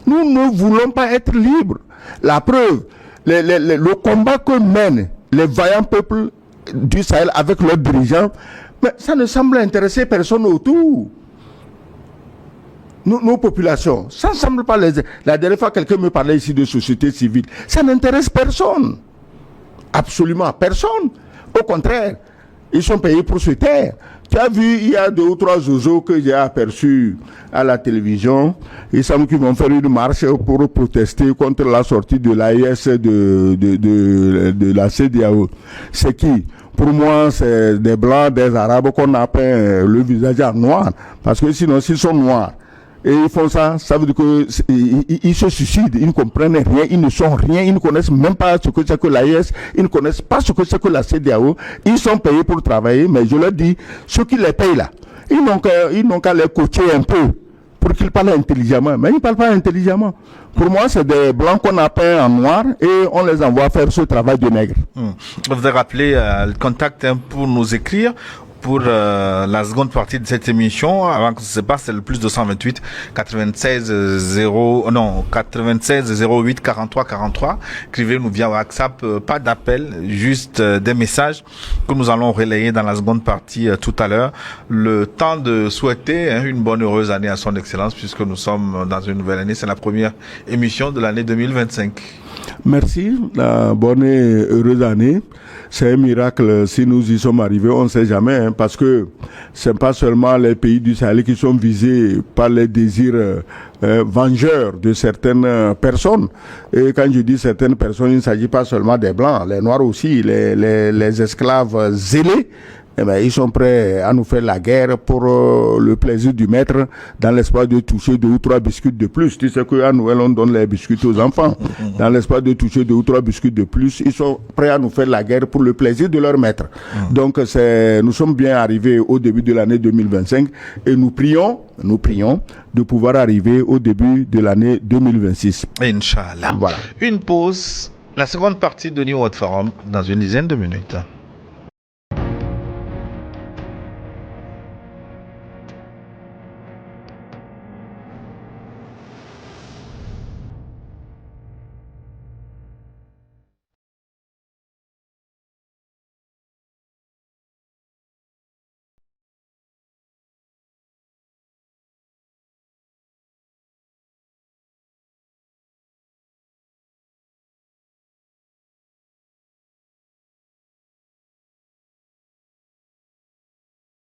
Nous ne voulons pas être libres. La preuve, le combat que mènent les vaillants peuples du Sahel avec leurs dirigeants, mais ça ne semble intéresser personne autour. Nos populations, ça ne semble pas les... La dernière fois, quelqu'un me parlait ici de société civile. Ça n'intéresse personne. Absolument personne. Au contraire, ils sont payés pour se taire. Tu as vu, il y a 2 ou 3 oiseaux que j'ai aperçus à la télévision. Il semble qu'ils vont faire une marche pour protester contre la sortie de l'AES de la CEDEAO. C'est qui? Pour moi, c'est des Blancs, des Arabes qu'on a peint le visage en noir. Parce que sinon, s'ils sont noirs, et ils font ça, ça veut dire qu'ils se suicident, ils ne comprennent rien, ils ne sont rien, ils ne connaissent même pas ce que c'est que l'AES, ils ne connaissent pas ce que c'est que la CEDEAO, ils sont payés pour travailler, mais je leur dis, ceux qui les payent là, ils n'ont qu'à les coacher un peu pour qu'ils parlent intelligemment, mais ils ne parlent pas intelligemment. Pour moi, c'est des Blancs qu'on a peints en noir et on les envoie faire ce travail de nègre. Je voudrais rappeler le contact pour nous écrire. Pour la seconde partie de cette émission, avant que ça se passe, c'est le plus 228 96 08 43 43. Écrivez-nous via WhatsApp, pas d'appel, juste des messages que nous allons relayer dans la seconde partie tout à l'heure. Le temps de souhaiter une bonne heureuse année à son excellence, puisque nous sommes dans une nouvelle année. C'est la première émission de l'année 2025. Merci, la bonne et heureuse année. C'est un miracle si nous y sommes arrivés, on ne sait jamais, hein, parce que ce n'est pas seulement les pays du Sahel qui sont visés par les désirs vengeurs de certaines personnes. Et quand je dis certaines personnes, il ne s'agit pas seulement des Blancs, les Noirs aussi, les esclaves zélés, eh ben, ils sont prêts à nous faire la guerre pour le plaisir du maître, dans l'espoir de toucher 2 ou 3 biscuits de plus. Tu sais qu'à Noël, on donne les biscuits aux enfants. Dans l'espoir de toucher 2 ou 3 biscuits de plus, ils sont prêts à nous faire la guerre pour le plaisir de leur maître. Donc, nous sommes bien arrivés au début de l'année 2025 et nous prions de pouvoir arriver au début de l'année 2026. Inch'Allah. Voilà. Une pause. La seconde partie de New World Forum dans une dizaine de minutes.